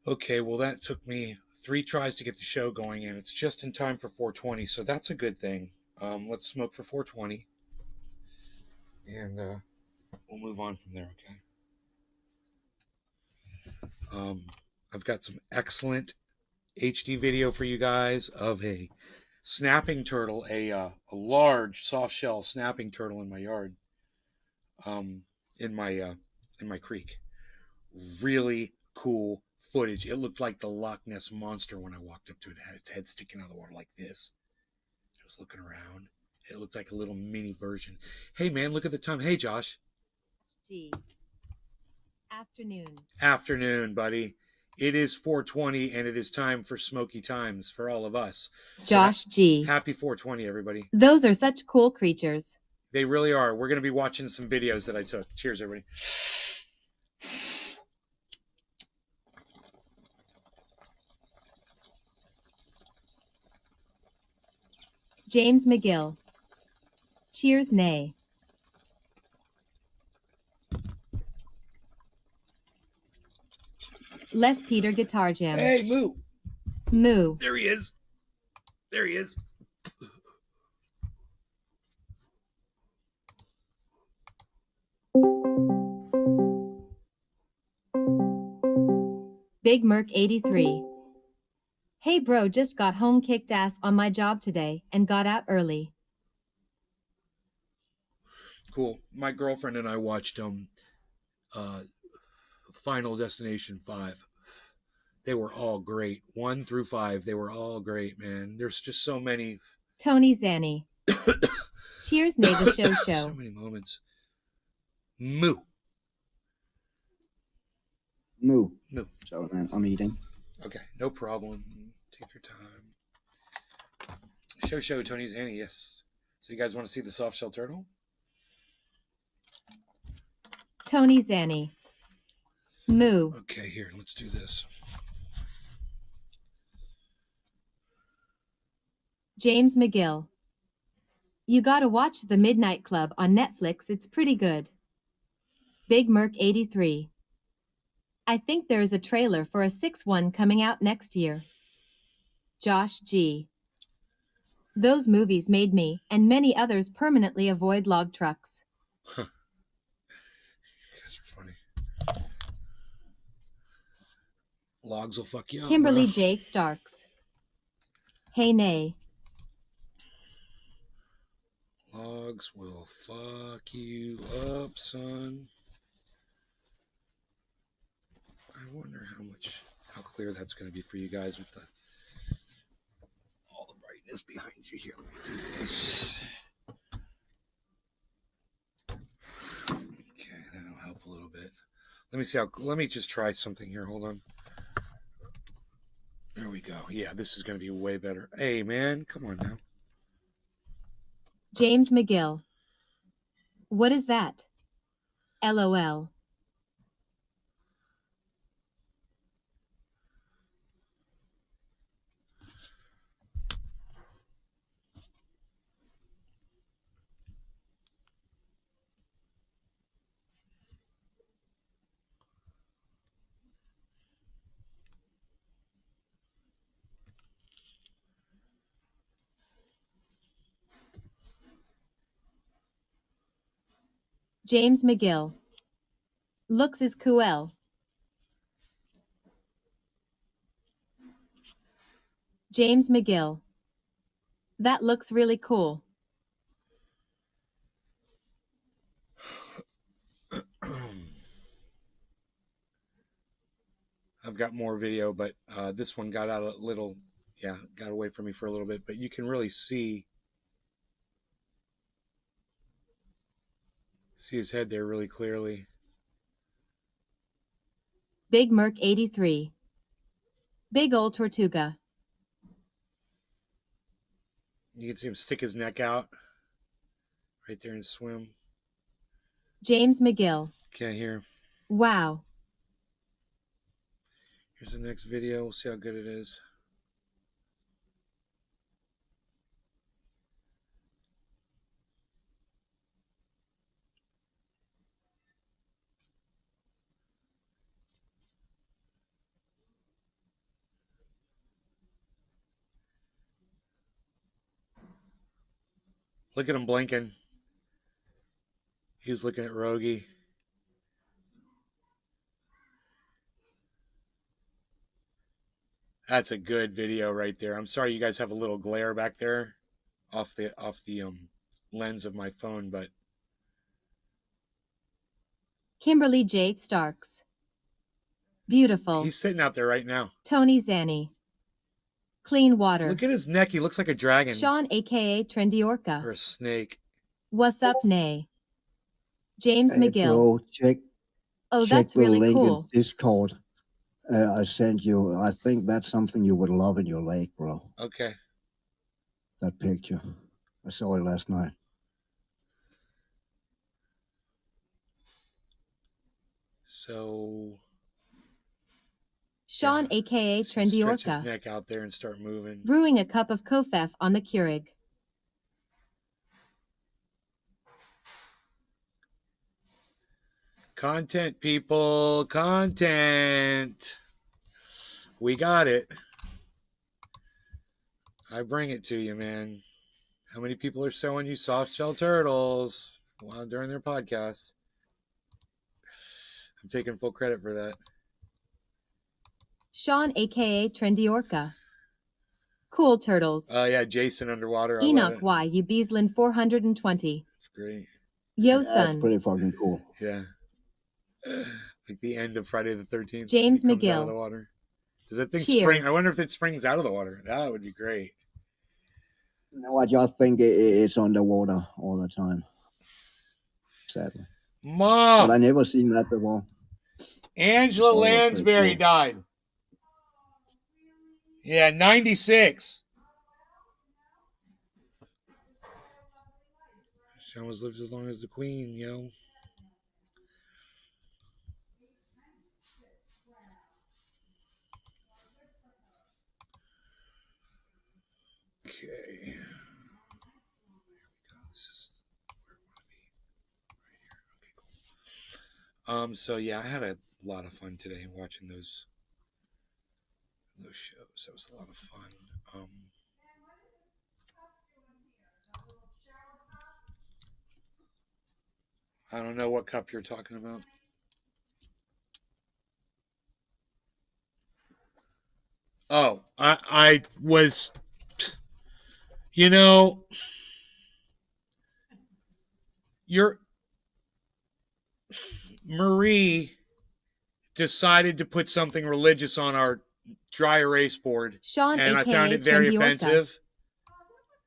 Okay, well, that took me 3 tries to get the show going, and it's just in time for 420, so that's a good thing. Let's smoke for 420, and we'll move on from there, okay? Um, I've got some excellent HD video for you guys of a snapping turtle, a large soft shell snapping turtle in my yard, um, in my in my creek. Really cool footage. It looked like the Loch Ness monster when I walked up to it. It had its head sticking out of the water like this. It was looking around. It looked like a little mini version. Hey man, look at the time. Hey Josh. G. Afternoon. Afternoon, buddy. It is 420 and it is time for smoky times for all of us. Josh G. Happy 420, everybody. Those are such cool creatures. They really are. We're going to be watching some videos that I took. Cheers, everybody. James McGill. Cheers, nay. Les Peter Guitar Jam. Hey, Moo. Moo. There he is. There he is. Big Merc 83. Hey bro, just got home, kicked ass on my job today and got out early. Cool. My girlfriend and I watched Final Destination 5. They were all great. 1 through 5, they were all great, man. There's just so many. Tony Zanny. Cheers, nay the show. So many moments. Moo. Moo. Moo. So, I'm eating. Okay, no problem. Take your time. Show, Tony's Annie, yes. So you guys want to see the soft shell turtle? Tony Zanny. Moo. Okay, here, let's do this. James McGill. You gotta watch The Midnight Club on Netflix, it's pretty good. Big Merc 83. I think there is a trailer for a 6-1 coming out next year. Josh G. Those movies made me and many others permanently avoid log trucks. You guys are funny. Logs will fuck you up. Kimberly bro. J. Starks. Hey nay. Logs will fuck you up, son. I wonder how clear that's going to be for you guys with all the brightness behind you here. Let me do this. Okay, that'll help a little bit. Let me just try something here. Hold on. There we go. Yeah, this is going to be way better. Hey, man, come on now. James McGill. What is that? LOL. James McGill. Looks is cool. James McGill. That looks really cool. I've got more video, but this one got out a little, got away from me for a little bit, but you can really see his head there really clearly. Big Merc 83. Big old Tortuga. You can see him stick his neck out right there and swim. James McGill. Can't hear. Wow. Here's the next video. We'll see how good it is. Look at him blinking. He's looking at Rogie. That's a good video right there. I'm sorry you guys have a little glare back there off the lens of my phone, but Kimberly J. Starks. Beautiful. he's sitting out there right now. Tony Zanny. Clean water. Look at his neck. He looks like a dragon. Sean, a.k.a. Trendy Orca. Or a snake. What's up, Nay? James Hey, McGill. bro, check That's the really link cool. in Discord. I sent you. I think that's something you would love in your lake, bro. Okay. That picture. I saw it last night. So Sean, yeah. a.k.a. So Trendy stretch Orca. his neck out there and start moving. Brewing a cup of Kofef on the Keurig. Content, people. Content. We got it. I bring it to you, man. How many people are showing you soft shell turtles during their podcast? I'm taking full credit for that. Sean, a.k.a. Trendy Orca. Cool turtles. Yeah, Jason underwater. Enoch Y. Ubeaslin 420. That's great. Yo, That's son. pretty fucking cool. Yeah. Like the end of Friday the 13th. James Comes McGill. out of the water. Does that thing Cheers. spring? I wonder if it springs out of the water. That would be great. No, I just think it's underwater all the time. Sadly. Mom! But I never seen that before. Angela Oh, that's pretty Lansbury cool. died. Yeah, 96. She almost lived as long as the Queen, yo. Okay. Here we go. This is where I want to be. Right here. Okay, cool. So yeah, I had a lot of fun today watching those shows. That was a lot of fun. I don't know what cup you're talking about. Oh, I was, Marie decided to put something religious on our dry erase board, Sean, and I a.k.a. found it very Trendy Orca. offensive.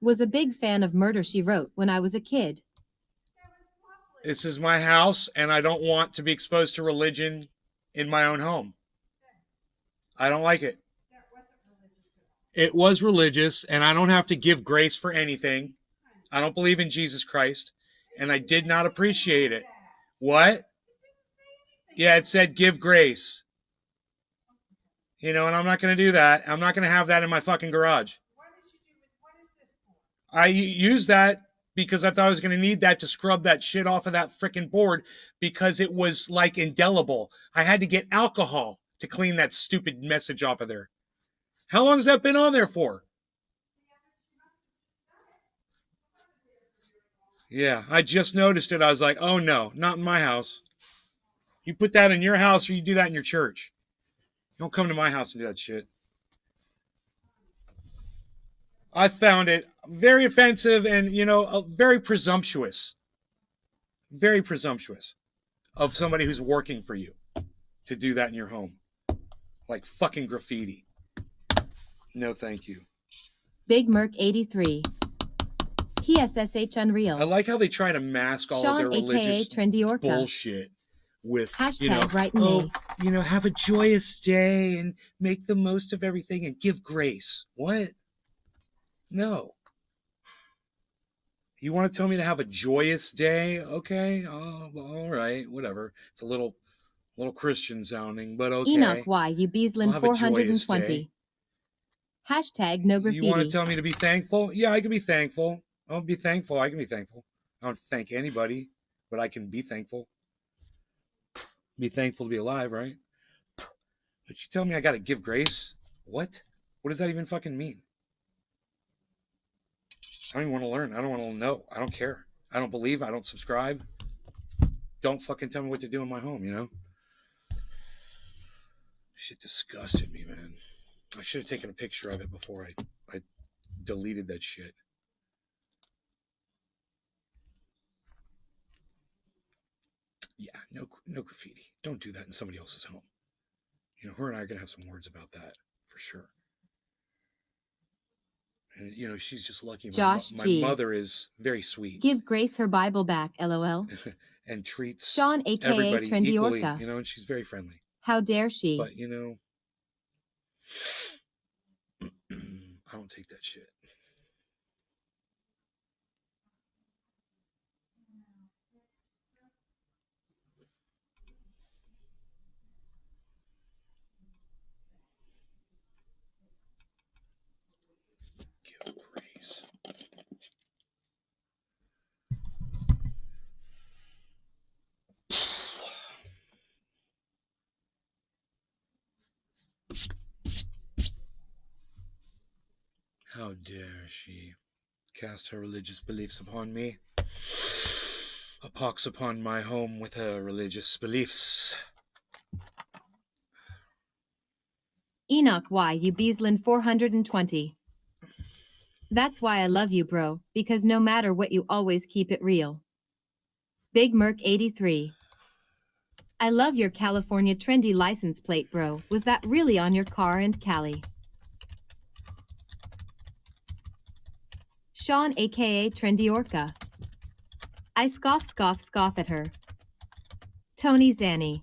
Was a big fan of Murder, She Wrote when I was a kid. This is my house, and I don't want to be exposed to religion in my own home. I don't like it. It was religious, and I don't have to give grace for anything. I don't believe in Jesus Christ, and I did not appreciate it. What? Yeah, it said give grace. And I'm not going to do that. I'm not going to have that in my fucking garage. I used that because I thought I was going to need that to scrub that shit off of that freaking board because it was like indelible. I had to get alcohol to clean that stupid message off of there. How long has that been on there for? Yeah, I just noticed it. I was like, oh no, not in my house. You put that in your house or you do that in your church. You don't come to my house and do that shit. I found it very offensive and, very presumptuous. Very presumptuous of somebody who's working for you to do that in your home. Like fucking graffiti. No, thank you. Big Merc 83. PSSH Unreal. I like how they try to mask all Sean, of their religious Trendy Orca. bullshit with, Hashtag right have a joyous day and make the most of everything and give grace. What? No. You want to tell me to have a joyous day? Okay. Oh, well, all right. Whatever. It's a little Christian sounding, but okay. Enoch Y. Ubeaslin 420. Hashtag no graffiti. You want to tell me to be thankful? Yeah, I can be thankful. I'll be thankful. I can be thankful. I don't thank anybody, but I can be thankful. Be thankful to be alive, right? But you tell me I got to give grace? What? What does that even fucking mean? I don't even want to learn. I don't want to know. I don't care. I don't believe. I don't subscribe. Don't fucking tell me what to do in my home, you know? Shit disgusted me, man. I should have taken a picture of it before I deleted that shit. Yeah, no graffiti. Don't do that in somebody else's home. You know, her and I are going to have some words about that for sure. And, you know, she's just lucky. Josh my G. mother is very sweet. Give Grace her Bible back, LOL. And treats Sean, aka everybody Trendy equally, Orca. you know, and she's very friendly. How dare she? But, you know, I don't take that shit. Give grace. How dare she cast her religious beliefs upon me? A pox upon my home with her religious beliefs. Enoch Y. U. Beaslin 420. That's why I love you, bro, because no matter what, you always keep it real. Big Merc 83. I love your California trendy license plate, bro. Was that really on your car and Cali? Sean, aka Trendy Orca. I scoff at her. Tony Zanny.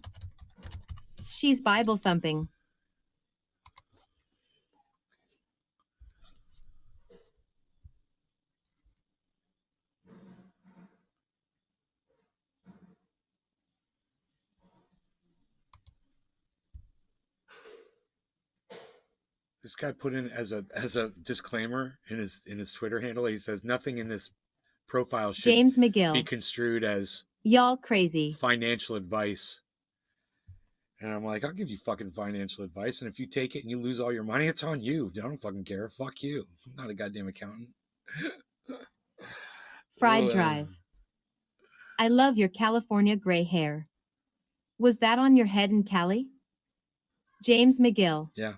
She's Bible thumping. This guy put in as a disclaimer in his Twitter handle. He says nothing in this profile should James McGill. be construed as y'all crazy financial advice. And I'm like, I'll give you fucking financial advice, and if you take it and you lose all your money, it's on you. I don't fucking care. Fuck you. I'm not a goddamn accountant. Fried Drive. I love your California gray hair. Was that on your head in Cali? James McGill. Yeah.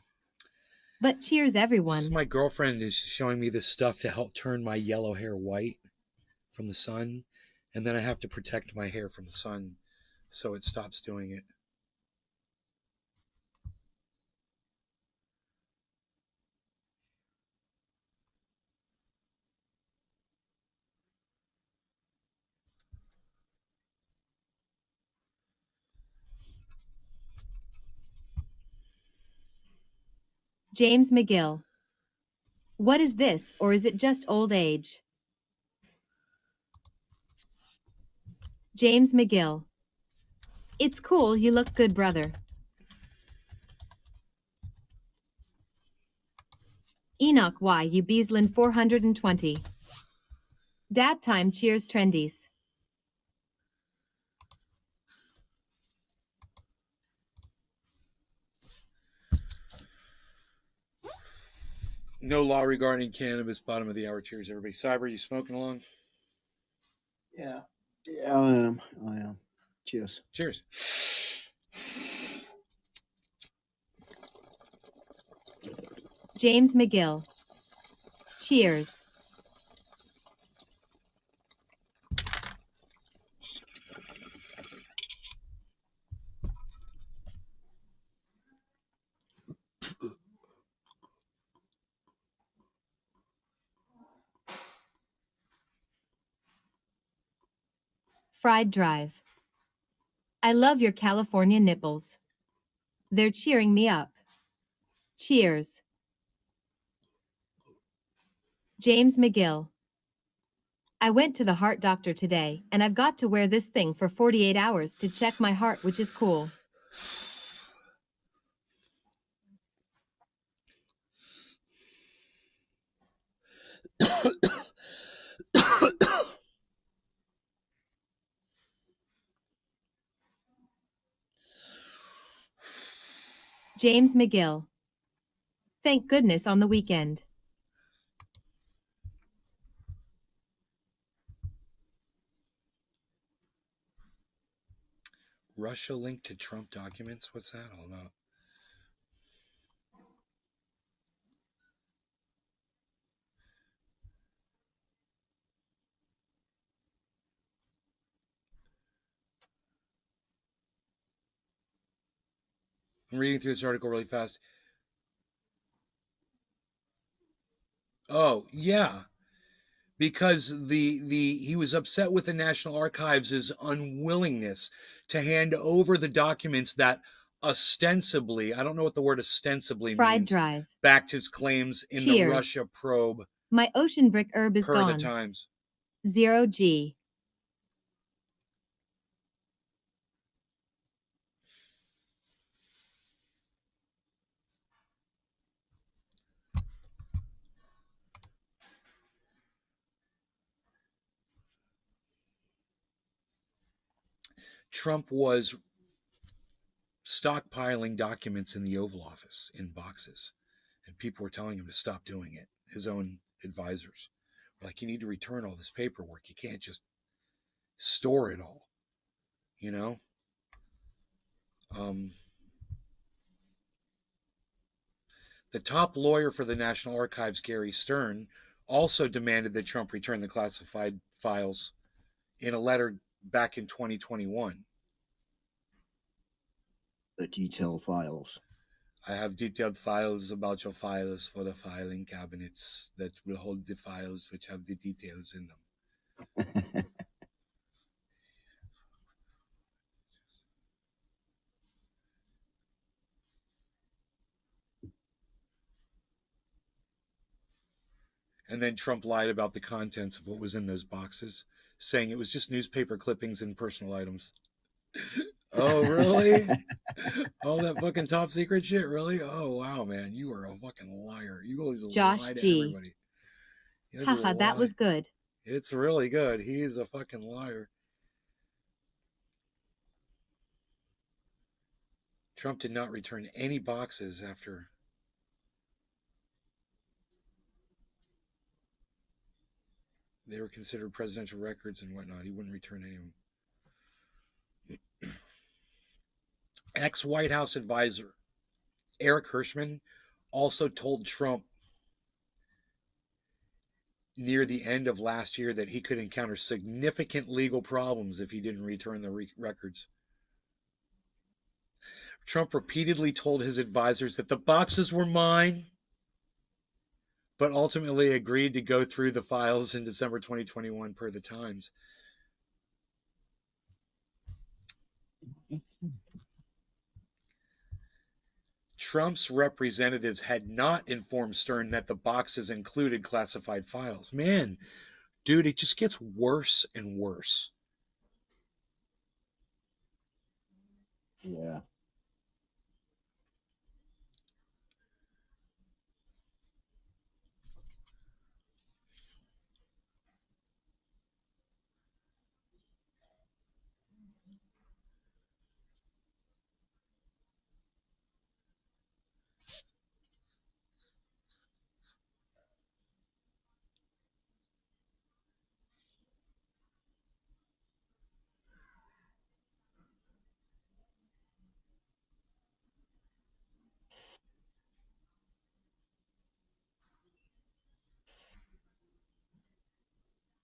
But cheers, everyone. My girlfriend is showing me this stuff to help turn my yellow hair white from the sun, and then I have to protect my hair from the sun so it stops doing it. James McGill. What is this, or is it just old age? James McGill. It's cool, you look good, brother. Enoch Y. U. Beaslin 420. Dab time, cheers, trendies. No law regarding cannabis. Bottom of the hour. Cheers, everybody. Cyber, you smoking along? Yeah. Yeah, I am. Cheers. Cheers. James McGill. Cheers. Fried Drive. I love your California nipples. They're cheering me up. Cheers. James McGill. I went to the heart doctor today, and I've got to wear this thing for 48 hours to check my heart, which is cool. James McGill. Thank goodness on the weekend. Russia linked to Trump documents? What's that all about? I'm reading through this article really fast. Oh, yeah. Because he was upset with the National Archives' unwillingness to hand over the documents that ostensibly, I don't know what the word ostensibly Fried means, drive. backed his claims in the Cheers. Russia probe My ocean brick herb is per gone. the Times. 0G. Trump was stockpiling documents in the Oval Office in boxes, and people were telling him to stop doing it. His own advisors were like, you need to return all this paperwork. You can't just store it all, you know? The top lawyer for the National Archives, Gary Stern, also demanded that Trump return the classified files in a letter back in 2021. The detailed files. I have detailed files about your files for the filing cabinets that will hold the files which have the details in them. And then Trump lied about the contents of what was in those boxes, saying it was just newspaper clippings and personal items. Oh, really? Oh, that fucking top secret shit, really? Oh, wow, man. You are a fucking liar. You always Josh lie to G. everybody. Haha, that was good. It's really good. He is a fucking liar. Trump did not return any boxes after. They were considered presidential records and whatnot. He wouldn't return any of them. Ex-White House advisor Eric Hirschman also told Trump near the end of last year that he could encounter significant legal problems if he didn't return the records. Trump repeatedly told his advisors that the boxes were mine, but ultimately agreed to go through the files in December 2021 per the Times. Trump's representatives had not informed Stern that the boxes included classified files. Man, dude, it just gets worse and worse. Yeah.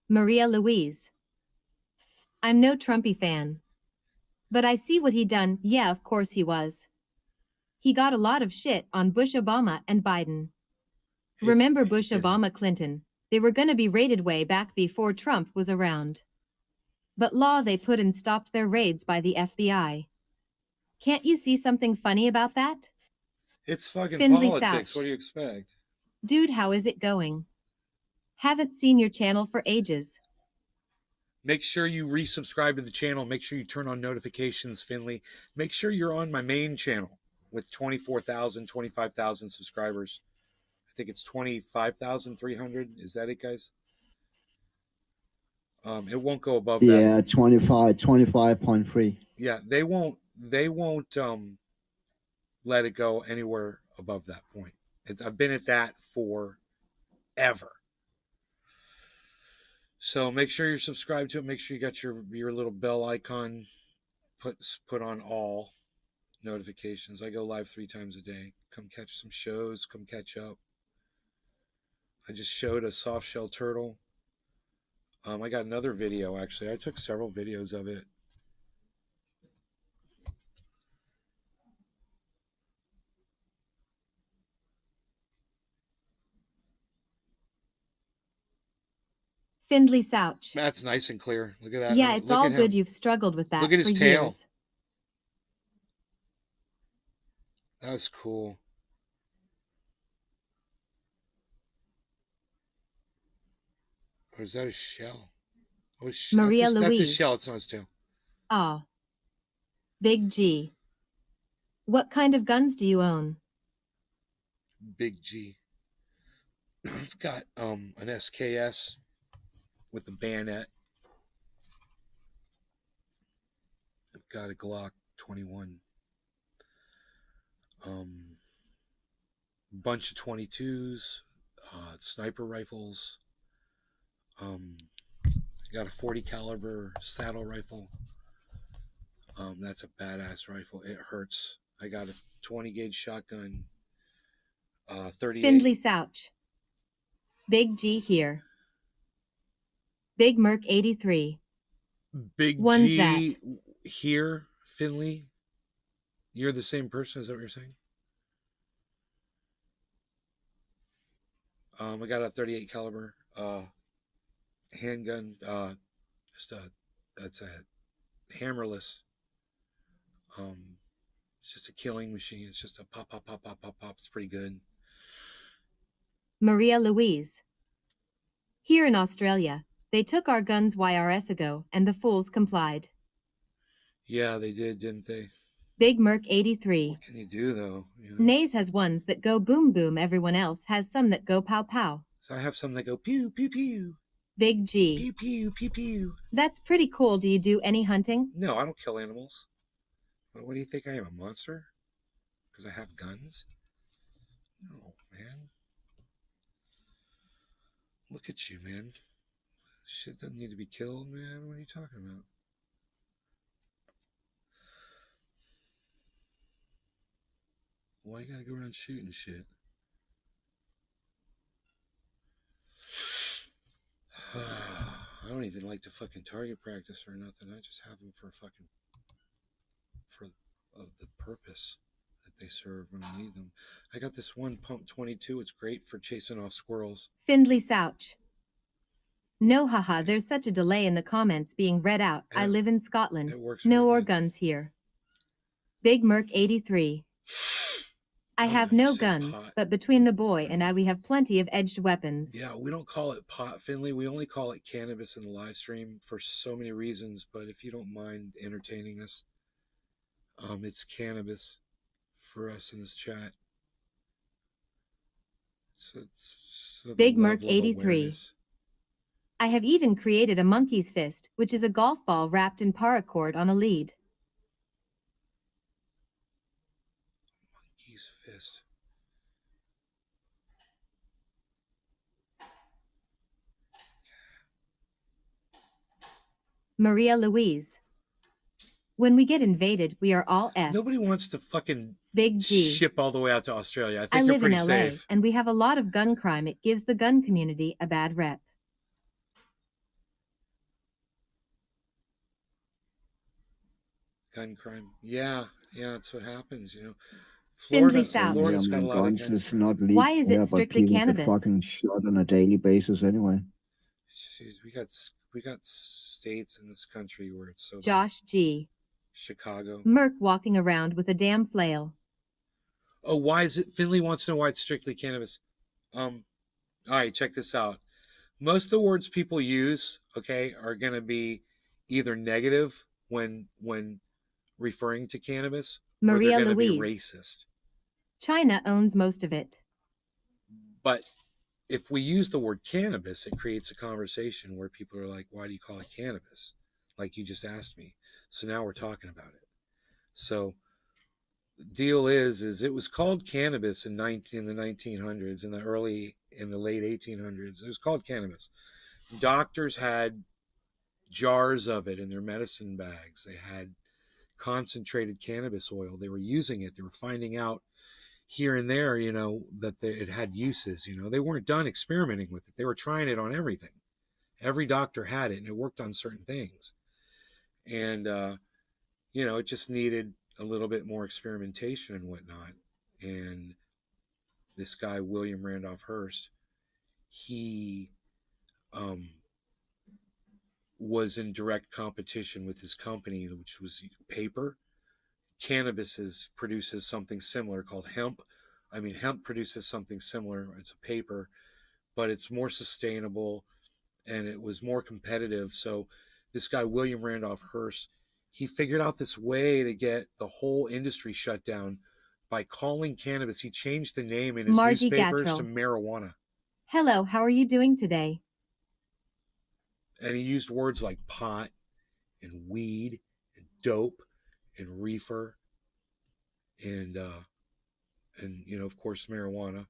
Maria Louise. I'm no Trumpy fan. But I see what he done. Yeah, of course he was. He got a lot of shit on Bush, Obama, and Biden. Remember Bush, Obama, Clinton? They were gonna be raided way back before Trump was around. But law they put and stopped their raids by the FBI. Can't you see something funny about that? It's fucking Findlay politics. Souch. What do you expect? Dude, how is it going? Haven't seen your channel for ages. Make sure you resubscribe to the channel. Make sure you turn on notifications, Finley. Make sure you're on my main channel with 24,000, 25,000 subscribers. I think it's 25,300. Is that it, guys? It won't go above that. Yeah, 25.3. Yeah, they won't let it go anywhere above that point. I've been at that forever. So make sure you're subscribed to it. Make sure you got your little bell icon put on all notifications. I go live 3 times a day. Come catch some shows. Come catch up. I just showed a soft shell turtle. I got another video actually. I took several videos of it. Findley Souch. That's nice and clear. Look at that. Yeah, it's Look all at good him. you've struggled with that Look at his for tail. years. That was cool. Or is that a shell? Oh, Maria that's a Louise. shell. It's not his tail. Ah. Big G. What kind of guns do you own? Big G. I've got an SKS with a bayonet. I've got a Glock 21. Bunch of 22s, sniper rifles. I got a 40 caliber saddle rifle. That's a badass rifle. It hurts. I got a 20 gauge shotgun. 38. Findley Souch. Big G here. Big Merc 83. Big One's G that. here, Finley. You're the same person, is that what you're saying? I got a 38 caliber handgun. That's a hammerless. It's just a killing machine. It's just a pop, pop, pop, pop, pop, pop. It's pretty good. Maria Louise. Here in Australia, they took our guns YRS ago, and the fools complied. Yeah, they did, didn't they? Big Merc 83. What can you do, though? You know? Nays has ones that go boom boom. Everyone else has some that go pow pow. So I have some that go pew, pew, pew. Big G. Pew, pew, pew, pew. That's pretty cool. Do you do any hunting? No, I don't kill animals. What do you think I am, a monster? Because I have guns? No, man. Look at you, man. Shit doesn't need to be killed, man. What are you talking about? Why you gotta go around shooting shit? I don't even like to fucking target practice or nothing. I just have them for the purpose that they serve when I need them. I got this one pump 22. It's great for chasing off squirrels. Findley Souch. No, haha, there's such a delay in the comments being read out. I live in Scotland. It works No really or good. guns here. Big Merc 83. I have no guns, pot. but between the boy and I, we have plenty of edged weapons. Yeah, we don't call it pot, Finley. We only call it cannabis in the live stream for so many reasons. But if you don't mind entertaining us, it's cannabis for us in this chat. So it's Big Merc 83. I have even created a monkey's fist, which is a golf ball wrapped in paracord on a lead. Monkey's fist. Maria Louise. When we get invaded, we are all F. Nobody wants to fucking Big G. ship all the way out to Australia. I think I you're live in pretty LA, safe. and we have a lot of gun crime. It gives the gun community a bad rep. Gun crime. Yeah, that's what happens, you know. Findley Florida's South. got a lot of Guns gun is crime. not legal. Why is it but strictly people cannabis? get fucking shot on a daily basis anyway. Jeez, we got states in this country where it's so bad. Josh G. Chicago. Merc walking around with a damn flail. Oh, why is it? Finley wants to know why it's strictly cannabis. All right, check this out. Most of the words people use, okay, are going to be either negative when referring to cannabis, Maria or they're going to be Louise. racist. China owns most of it. But if we use the word cannabis, it creates a conversation where people are like, why do you call it cannabis? Like you just asked me. So now we're talking about it. So the deal is it was called cannabis in the 1900s, in the late 1800s. It was called cannabis. Doctors had jars of it in their medicine bags. They had concentrated cannabis oil. They were using it. They were finding out here and there, that it had uses. They weren't done experimenting with it. They were trying it on everything. Every doctor had it, and it worked on certain things. And, it just needed a little bit more experimentation and whatnot. And this guy, William Randolph Hearst, he was in direct competition with his company, which was paper. Cannabis produces something similar called hemp. Hemp produces something similar. It's a paper, but it's more sustainable and it was more competitive. So this guy, William Randolph Hearst, he figured out this way to get the whole industry shut down by calling cannabis. He changed the name in his Margie newspapers Gattrell. to marijuana. Hello, how are you doing today? And he used words like pot and weed and dope and reefer and of course marijuana.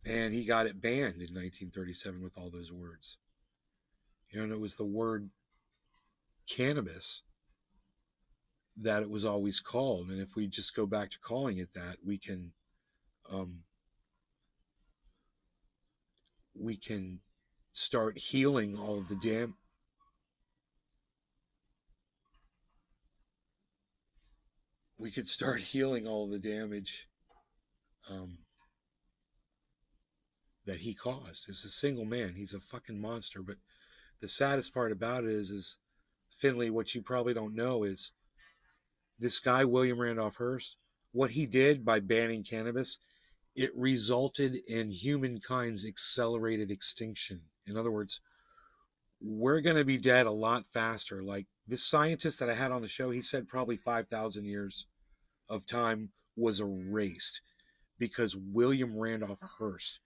And he got it banned in 1937 with all those words. And it was the word cannabis that it was always called. And if we just go back to calling it that, we can start healing all of the we could start healing all of the damage that he caused. He's a single man. He's a fucking monster. But the saddest part about it is Finley, what you probably don't know is this guy, William Randolph Hearst, what he did by banning cannabis, it resulted in humankind's accelerated extinction. In other words, we're going to be dead a lot faster. Like this scientist that I had on the show, he said probably 5,000 years of time was erased because William Randolph Hearst,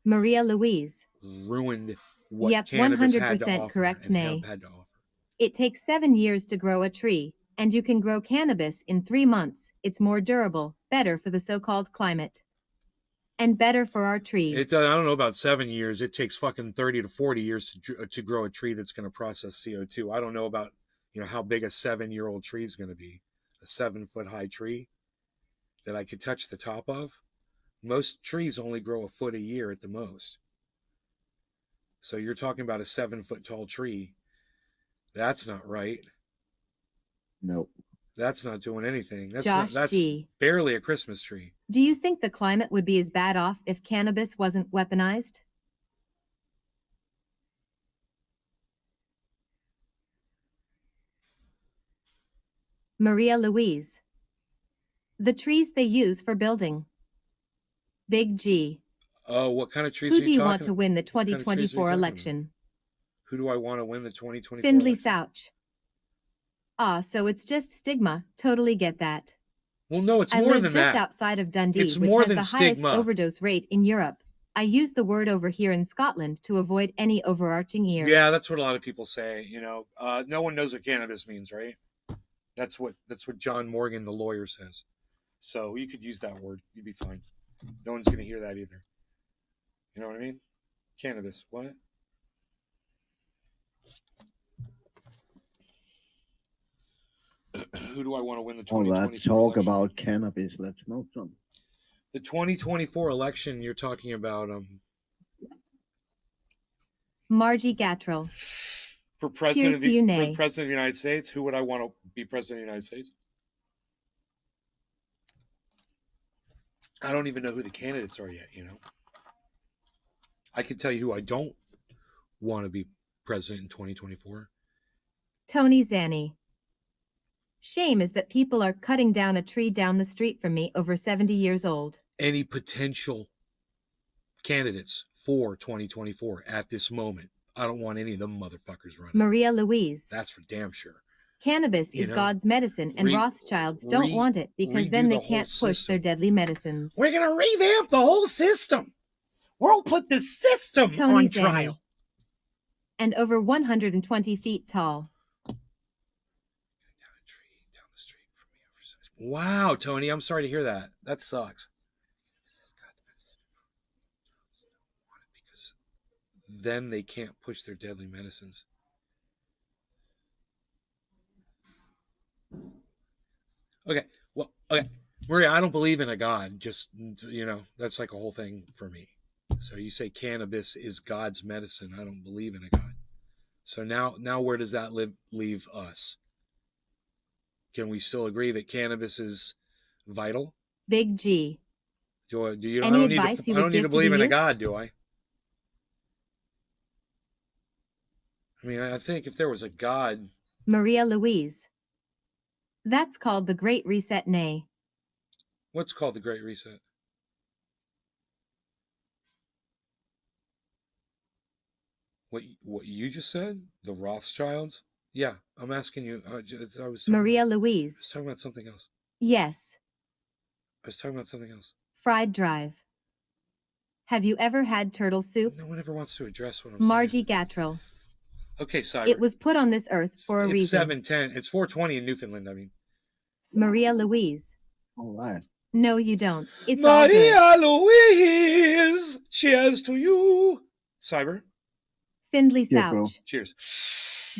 Maria Louise, ruined what yep, cannabis 100% had to offer correct, and Nay. hemp had to offer. It takes 7 years to grow a tree, and you can grow cannabis in 3 months. It's more durable, better for the so-called climate, and better for our trees. I don't know about 7 years. It takes fucking 30 to 40 years to grow a tree that's going to process CO2. I don't know about, how big a 7-year-old tree is going to be. A 7-foot high tree that I could touch the top of. Most trees only grow a foot a year at the most. So you're talking about a 7-foot tall tree. That's not right. Nope. That's not doing anything. Josh G. barely a Christmas tree. Do you think the climate would be as bad off if cannabis wasn't weaponized? Maria Louise. The trees they use for building. Big G. Oh, what kind of trees Who are do you you want talking to win the what kind of trees are you 2024 talking about? election? Who do I want to win the 2024 Findley election? Souch. Ah, so it's just stigma. Totally get that. Well, no, it's I more live than just that. outside of Dundee, It's which more has than the highest stigma. overdose rate in Europe. I use the word over here in Scotland to avoid any overarching ears. Yeah, that's what a lot of people say. No one knows what cannabis means, right? That's what John Morgan, the lawyer, says. So you could use that word. You'd be fine. No one's going to hear that either. You know what I mean? Cannabis. What? Who do I want to win the All 2024 that talk election? about cannabis, let's smoke some. The 2024 election, you're talking about Margie Gattrell. for president Cheers to you, Nay. for president of the United States. Who would I want to be president of the United States? I don't even know who the candidates are yet. I can tell you who I don't want to be president in 2024. Tony Zanni. Shame is that people are cutting down a tree down the street from me over 70 years old. Any potential candidates for 2024 at this moment, I don't want any of them motherfuckers running. Maria Louise. That's for damn sure. Cannabis is God's medicine, and Rothschilds don't want it because then they can't push their deadly medicines. We're going to revamp the whole system. We'll put the system Tony on trial. Zanni. And over 120 feet tall. Wow, Tony, I'm sorry to hear that. That sucks. Because then they can't push their deadly medicines. Okay. Well, okay. Maria, I don't believe in a God. Just, that's like a whole thing for me. So you say cannabis is God's medicine. I don't believe in a God. So now where does that leave us? Can we still agree that cannabis is vital? Big G. Do you? Any advice you I would don't need give to to the believe in a youth? God, do I? I mean, I think if there was a God, Maria Louise. That's called the Great Reset, nay. what's called the Great Reset? What you just said? The Rothschilds? Yeah, I'm asking you. Maria Louise. talking about something else. Yes. I was talking about something else. Fried drive. Have you ever had turtle soup? No one ever wants to address what I'm Margie saying. Gatrell. Okay, Cyber. It was put on this earth for a it's reason. 7:10. It's 4:20 in Newfoundland. I mean. Maria Louise. All right. No, you don't. It's Maria all good. Louise. Cheers to you. Cyber. Findlay Yes, bro. Souch. Cheers.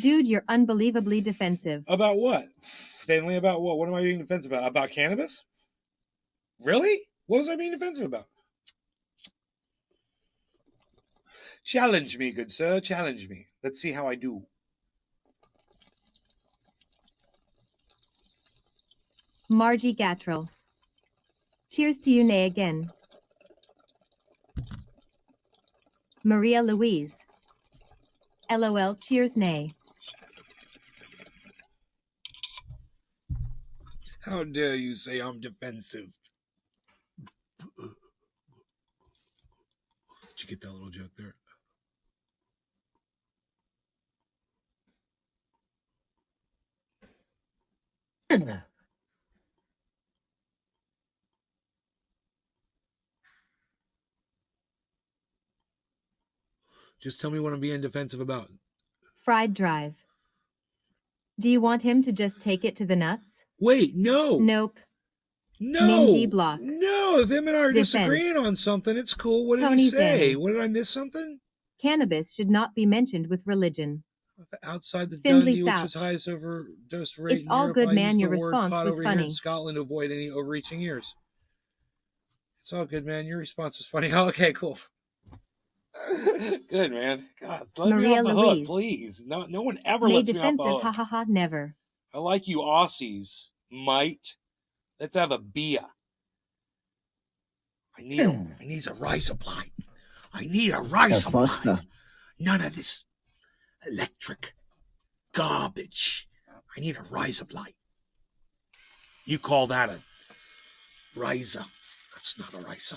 Dude, you're unbelievably defensive. About what? Finley, about what? What am I being defensive about? About cannabis? Really? What was I being defensive about? Challenge me, good sir. Challenge me. Let's see how I do. Margie Gatrell. Cheers to you, nay again. Maria Louise. LOL, cheers, nay. How dare you say I'm defensive? Did you get that little joke there? Just tell me what I'm being defensive about. Fried drive. Do you want him to just take it to the nuts? Wait, no. Nope. No. Mingy block. No, if him and I are Defense. disagreeing on something, it's cool. What did Tony he say? Zanny. What did I miss something? Cannabis should not be mentioned with religion. Outside the Findlay Dundee, which was Souch. highest overdose rate It's in all Europe, good, I man. used Your the word response pot was over here in funny. Scotland to avoid any overreaching ears. It's all good, man. Your response was funny. Oh, okay, cool. Good, man. God, let me Maria off the Louise. hook, please. No one ever Nay lets me off the defensive, hook. ha ha ha, never. I like you Aussies, mate. Let's have a beer. I need a riser plate. I need a riser plate. None of this electric garbage. I need a riser plate. You call that a riser? That's not a riser.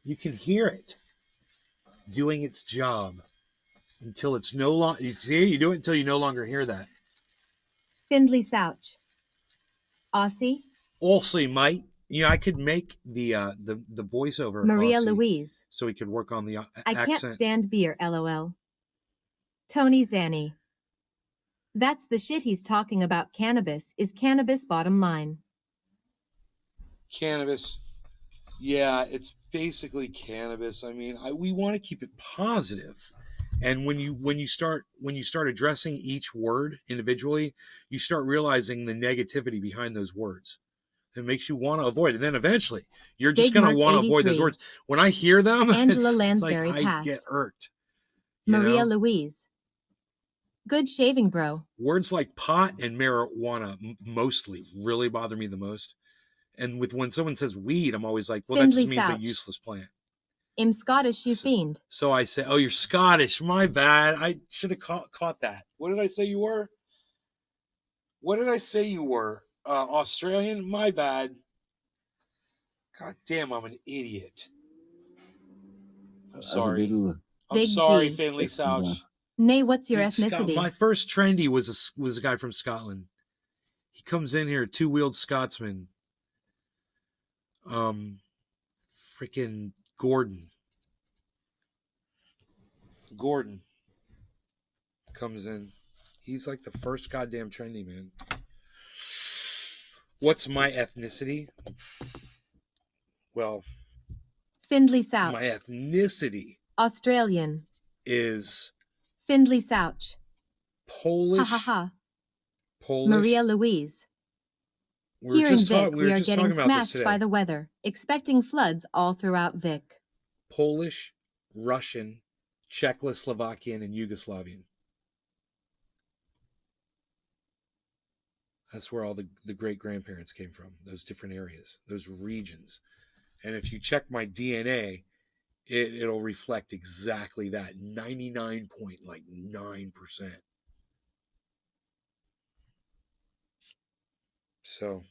You can hear it doing its job until it's no longer. You see, you do it until you no longer hear that. Findlay Souch. Aussie. Also, mate, I could make the voiceover Maria Aussie, Louise. so we could work on the accent. I can't stand beer, LOL. Tony Zanny. That's the shit he's talking about. Cannabis is cannabis, bottom line. Cannabis. Yeah, it's basically cannabis. I mean, we want to keep it positive. And when you start addressing each word individually, you start realizing the negativity behind those words. It makes you want to avoid it. And then eventually, you're just going to want to avoid those words. When I hear them, Angela it's Lansbury like passed. I get irked. Maria Louise. Good shaving, bro. Words like pot and marijuana mostly really bother me the most. And when someone says weed, I'm always like, well, Findlay that just means Souch. a useless plant. I'm Scottish, you fiend. So I say, oh, you're Scottish. My bad. I should have caught that. What did I say you were? Australian? My bad. God damn, I'm an idiot. I'm sorry. I'm sorry, Finlay Souch. Nay, what's your ethnicity? My first trendy was a guy from Scotland. He comes in here, two-wheeled Scotsman. Freaking Gordon comes in. He's like the first goddamn trendy, man. What's my ethnicity? Well, Findlay Souch. My ethnicity. Australian. is Findlay Souch. Ha Polish. ha ha. Polish. Maria Louise. We Here in Vic, were we are just getting talking about this smashed today. by the weather, expecting floods all throughout Vic. Polish, Russian, Czechoslovakian, and Yugoslavian. That's where all the great-grandparents came from, those different areas, those regions. And if you check my DNA, it'll reflect exactly that, 99.9%. So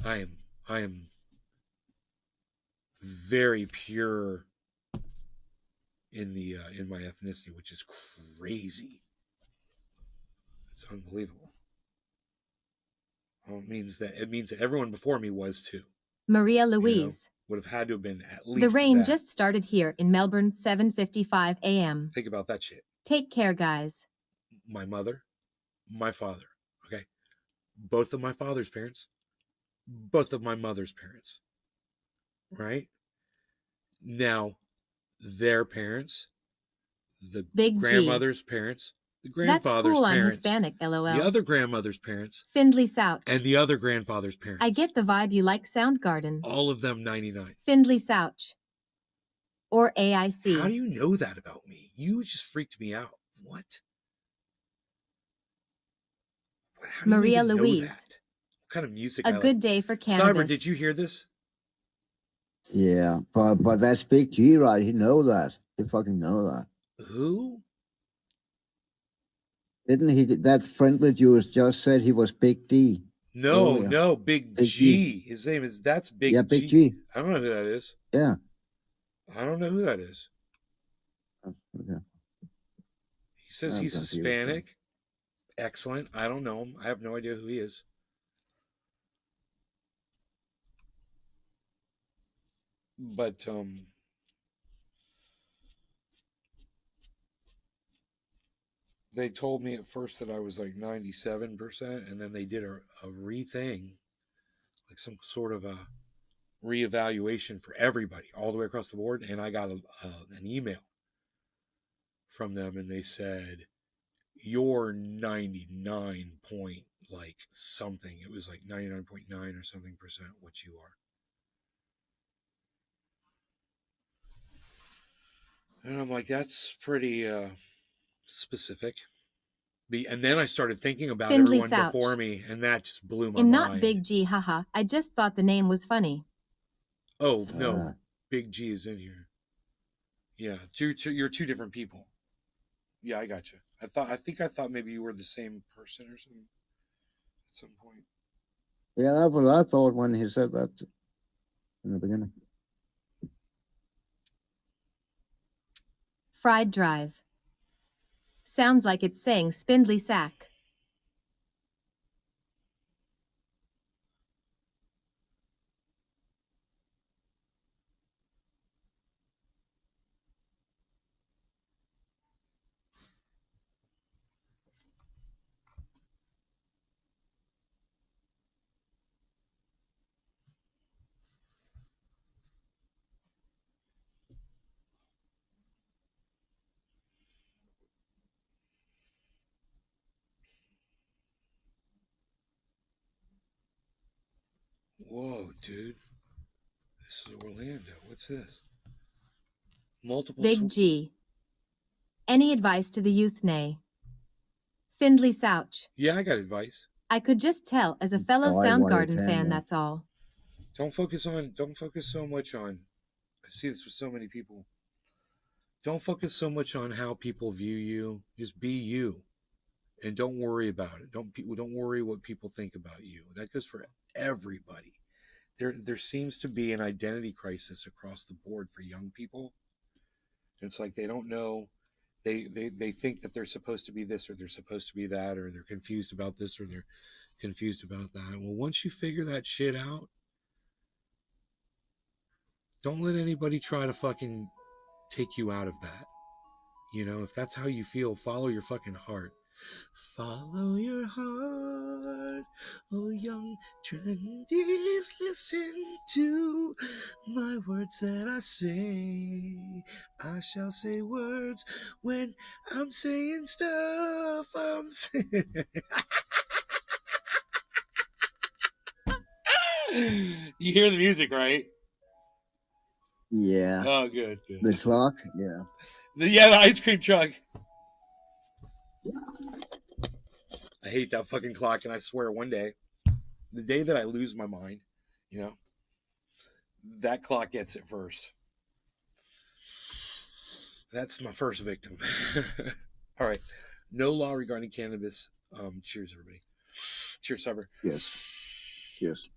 I am very pure in my ethnicity, which is crazy. It's unbelievable. Well, it means that everyone before me was too. Maria Louise. Would have had to have been at least The rain that. just started here in Melbourne, 7:55 a.m. Think about that shit. Take care, guys. My mother, my father, okay? Both of my father's parents, both of my mother's parents, right? Now, their parents, the Big grandmother's parents, the grandfather's That's cool parents, on Hispanic, LOL. the other grandmother's parents, Findlay Souch. and the other grandfather's parents. I get the vibe you like Soundgarden. All of them 99. Findlay Souch. Or AIC. How do you know that about me? You just freaked me out. What? How do Maria you even Louise. know that? What kind of music? A good day for cannabis. Cyber, did you hear this? Yeah, but that's Big G, right? He know that. He fucking know that. Who? Didn't he? That friend that you just said he was Big D. No, earlier. no, Big G. G. His name is, that's Big G. Yeah, Big G. I don't know who that is. Yeah. I don't know who that is. Okay. He says he's Hispanic. Excellent. I don't know him. I have no idea who he is. But they told me at first that I was like 97%, and then they did a re-thing, like some sort of a reevaluation for everybody all the way across the board, and I got an email from them, and they said, you're 99 point like something. It was like 99.9 or something percent what you are. And I'm like, that's pretty specific. And then I started thinking about Findlay everyone Souch. before me, and that just blew my And mind. not Big G, haha. I just thought the name was funny. Oh, no. Big G is in here. Yeah, you're two different people. Yeah, I got you. I think I thought maybe you were the same person or something at some point. Yeah, that's what I thought when he said that in the beginning. Fried Drive. Sounds like it's saying Spindly Sack. Whoa, dude. This is Orlando. What's this? Multiple Big G. Any advice to the youth, nay? Findlay Souch. Yeah, I got advice. I could just tell as a fellow Soundgarden fan, that's all. Don't focus so much on, I see this with so many people. Don't focus so much on how people view you. Just be you. And don't worry about it. Don't worry what people think about you. That goes for everybody. There seems to be an identity crisis across the board for young people. It's like they don't know. They think that they're supposed to be this, or they're supposed to be that, or they're confused about this, or they're confused about that. Well, once you figure that shit out, don't let anybody try to fucking take you out of that. You know, if that's how you feel, follow your fucking heart. Follow your heart, oh young trendies, listen to my words that I say. I shall say words when I'm saying stuff. You hear the music, right? Yeah. Oh, good, good. The truck? Yeah. The ice cream truck. I hate that fucking clock, and I swear one day, the day that I lose my mind, that clock gets it first. That's my first victim. All right. No law regarding cannabis. Cheers, everybody. Cheers, Cyber. Yes. Cheers.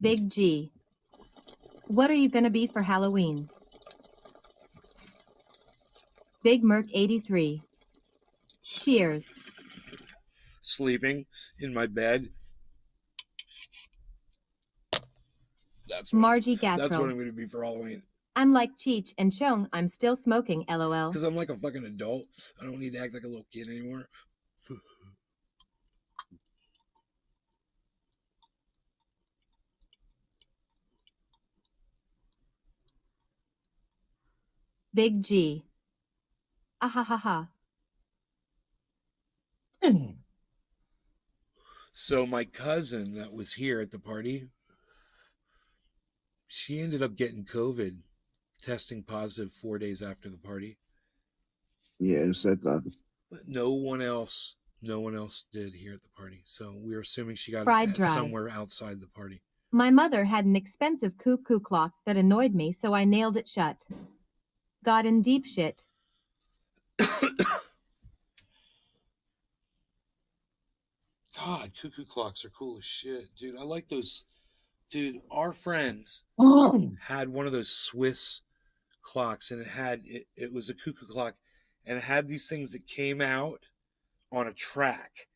Big G. What are you gonna be for Halloween? Big Merc 83. Cheers. Sleeping in my bed. That's Margie what I'm Gatrell. going to be for Halloween. I'm like Cheech and Chong, I'm still smoking, lol. Because I'm like a fucking adult. I don't need to act like a little kid anymore. Big G. Ahahaha. So my cousin that was here at the party, she ended up getting COVID, testing positive 4 days after the party. Yeah, it said that. But no one else did here at the party. So we're assuming she got Fried it dry. somewhere outside the party. My mother had an expensive cuckoo clock that annoyed me, so I nailed it shut. Got in deep shit. God, cuckoo clocks are cool as shit. Dude, I like those. Dude, our friends had one of those Swiss clocks, and it was a cuckoo clock, and it had these things that came out on a track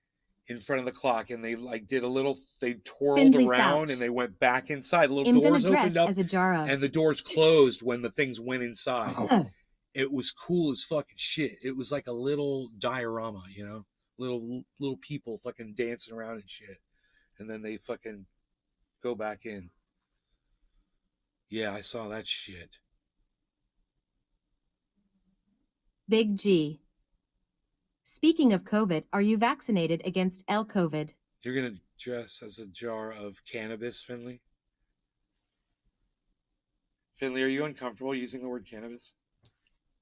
in front of the clock, and they like did a little, they twirled Findlay around Souch. and they went back inside. Little I'm gonna doors dress opened up as a jar of. and the doors closed when the things went inside. It was cool as fucking shit. It was like a little diorama, little people fucking dancing around and shit, and then they fucking go back in. Yeah, I saw that shit. Big G. Speaking of COVID, are you vaccinated against L-COVID? You're gonna dress as a jar of cannabis, Finley? Finley, are you uncomfortable using the word cannabis?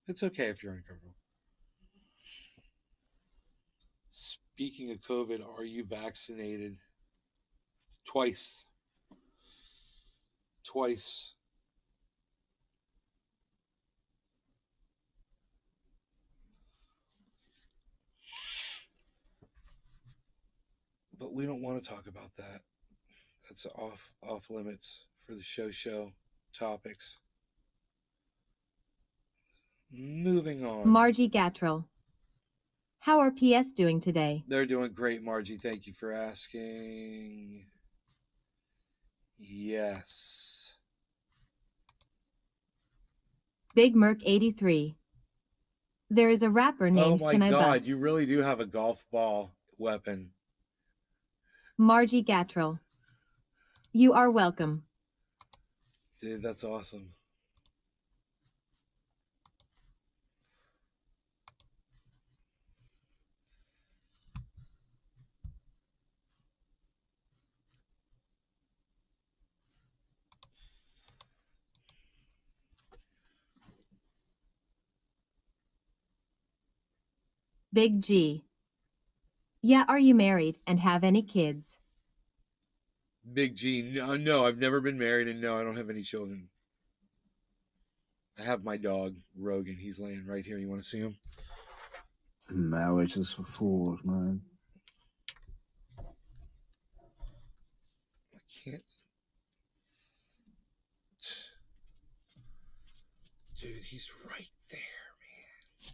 It's okay if you're uncomfortable. Speaking of COVID, are you vaccinated? Twice. But we don't want to talk about that. That's off limits for the show topics. Moving on. Margie Gatrell. How are PS doing today? They're doing great, Margie. Thank you for asking. Yes. Big Merc 83. There is a rapper named Oh my Can I God, Bus? you really do have a golf ball weapon. Margie Gatrell. You are welcome. Dude, that's awesome. Big G. Yeah, are you married and have any kids? Big G. No, I've never been married, and no, I don't have any children. I have my dog, Rogan. He's laying right here. You want to see him? Marriage is for fools, man. I can't. Dude, he's right there, man.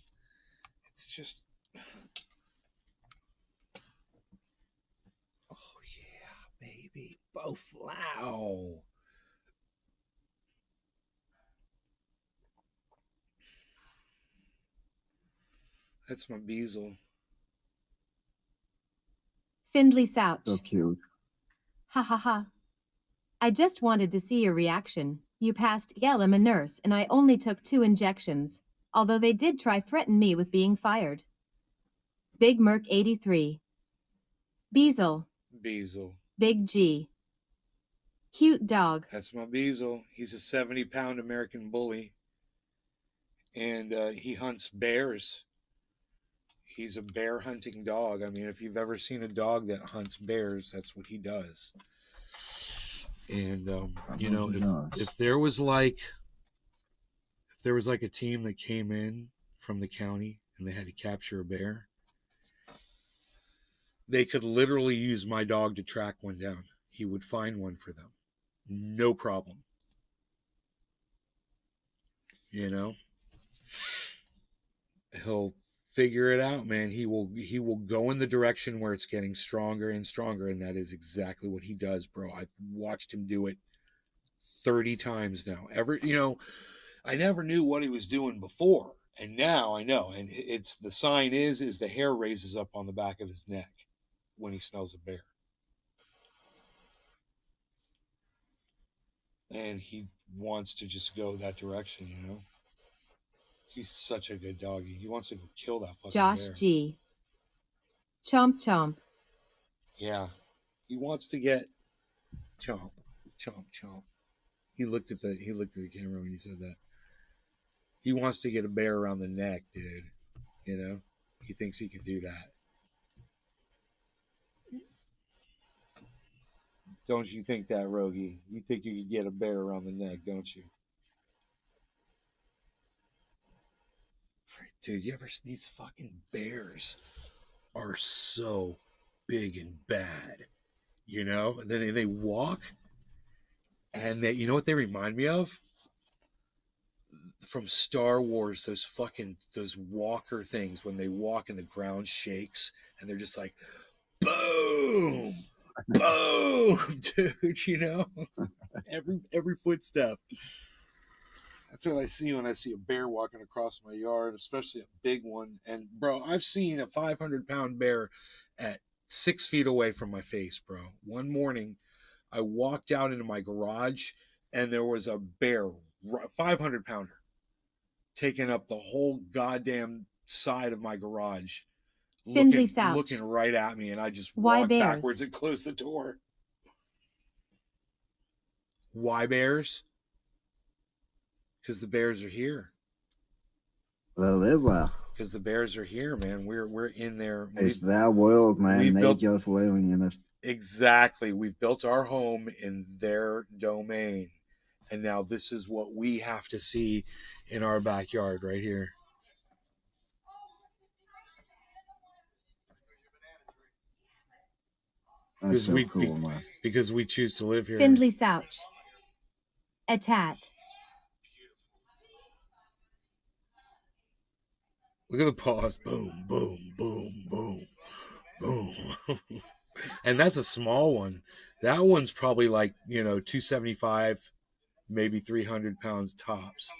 It's just. Oh, yeah, baby. Bowflow. That's my Beazle. Findlay Souch. So cute. Ha ha ha. I just wanted to see your reaction. You passed Yell, I'm a nurse, and I only took 2 injections, although they did try threaten me with being fired. Big Merc 83. Beazle. Beazle. Big G. Cute dog. That's my Beazle. He's a 70-pound American bully. And he hunts bears. He's a bear hunting dog. I mean, if you've ever seen a dog that hunts bears, that's what he does. And you know, if there was like a team that came in from the county and they had to capture a bear, they could literally use my dog to track one down. He would find one for them. No problem. You know? He'll figure it out, man. He will go in the direction where it's getting stronger and stronger, and that is exactly what he does, bro. I've watched him do it 30 times now. I never knew what he was doing before, and now I know. And it's the sign is the hair raises up on the back of his neck when he smells a bear. And he wants to just go that direction, you know? He's such a good doggy. He wants to go kill that fucking Josh bear. G. Chomp chomp. Yeah. He wants to get chomp, chomp, chomp. He looked at the camera when he said that. He wants to get a bear around the neck, dude. You know? He thinks he can do that. Don't you think that, Rogie? You think you could get a bear around the neck, don't you? Dude, you ever see these fucking bears are so big and bad, you know? And then they walk, and they, you know what they remind me of? From Star Wars, those walker things when they walk and the ground shakes, and they're just like, boom, boom, dude. You know, every footstep. That's what I see when I see a bear walking across my yard, especially a big one. And bro, I've seen a 500-pound bear at 6 feet away from my face, bro. One morning, I walked out into my garage, and there was a bear, 500-pounder, taking up the whole goddamn side of my garage, looking right at me, and I just walked backwards and closed the door. Why bears? Because the bears are here. Well, live well. Because the bears are here, man. We're in there. It's their world, man. They just living in it. Exactly. We've built our home in their domain. And now this is what we have to see in our backyard right here. That's so cool, man. Because we choose to live here. Findlay Souch. A tat. Look at the paws. Boom, boom, boom, boom, boom. And that's a small one. That one's probably like, 275, maybe 300 pounds tops.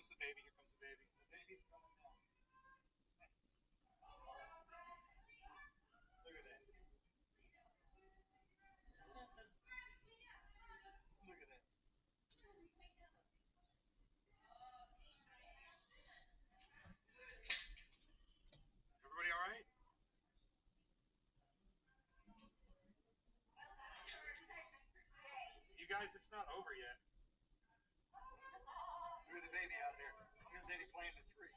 Guys, it's not over yet. Look at the baby out there. Here's Daddy playing the tree.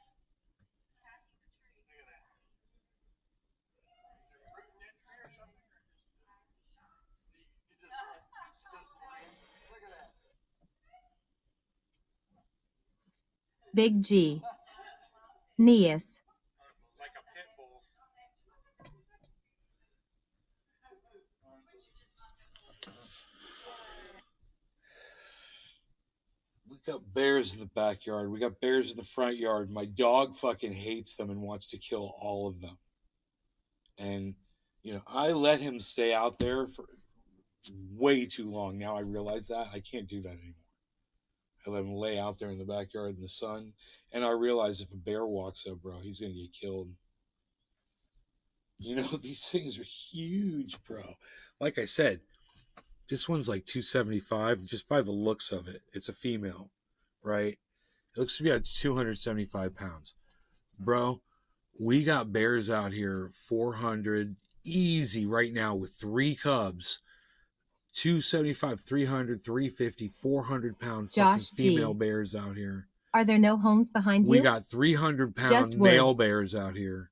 Look at that. That tree or something? He's just playing. Look at that. Big G. Neas. Like a pit bull. We got bears in the backyard. We got bears in the front yard. My dog fucking hates them and wants to kill all of them. And, I let him stay out there for way too long. Now I realize that. I can't do that anymore. I let him lay out there in the backyard in the sun. And I realize if a bear walks up, bro, he's going to get killed. You know, these things are huge, bro. Like I said, this one's like 275 just by the looks of it. It's a female, right? It looks to be at 275 pounds. Bro, we got bears out here 400 easy right now with 3 cubs. 275, 300, 350, 400 pound fucking Josh female G. bears out here. Are there no homes behind We you? got 300 Just pound male woods. bears out here.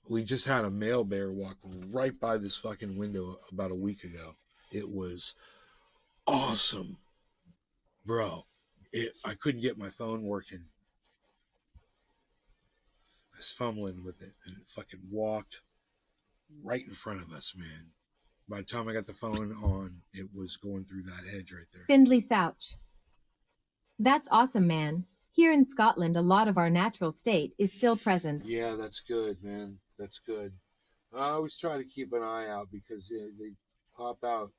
We just had a male bear walk right by this fucking window about a week ago. It was awesome, bro. I couldn't get my phone working. I was fumbling with it, and it fucking walked right in front of us, man. By the time I got the phone on, it was going through that hedge right there. Findlay Souch. That's awesome, man. Here in Scotland, a lot of our natural state is still present. Yeah, that's good, man. That's good. I always try to keep an eye out because they pop out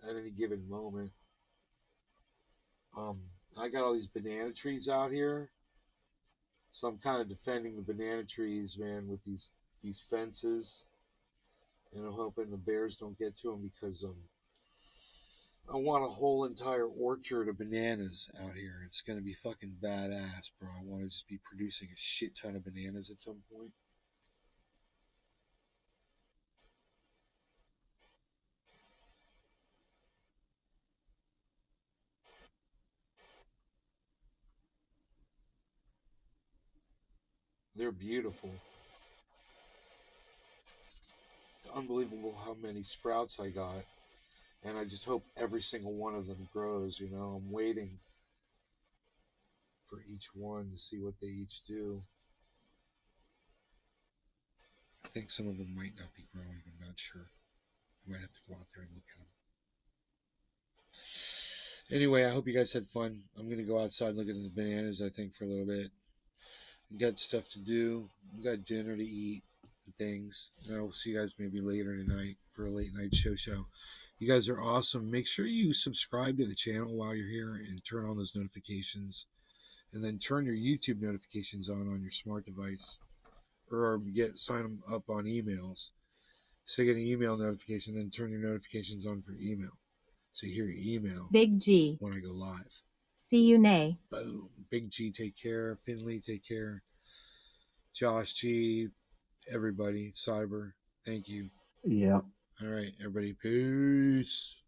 at any given moment. I got all these banana trees out here, so I'm kind of defending the banana trees, man, with these fences, and I'm hoping the bears don't get to them because I want a whole entire orchard of bananas out here. It's gonna be fucking badass, bro. I want to just be producing a shit ton of bananas at some point. They're beautiful. It's unbelievable how many sprouts I got. And I just hope every single one of them grows. You know, I'm waiting for each one to see what they each do. I think some of them might not be growing. I'm not sure. I might have to go out there and look at them. Anyway, I hope you guys had fun. I'm going to go outside and look at the bananas, I think, for a little bit. We got stuff to do. We got dinner to eat and things. And I'll see you guys maybe later tonight for a late night show. You guys are awesome. Make sure you subscribe to the channel while you're here and turn on those notifications. And then turn your YouTube notifications on your smart device. Or sign them up on emails. So you get an email notification, then turn your notifications on for email. So you hear your email Big G. when I go live. See you, Nay. Boom. Big G, take care. Finley, take care. Josh G, everybody. Cyber, thank you. Yeah. All right, everybody. Peace.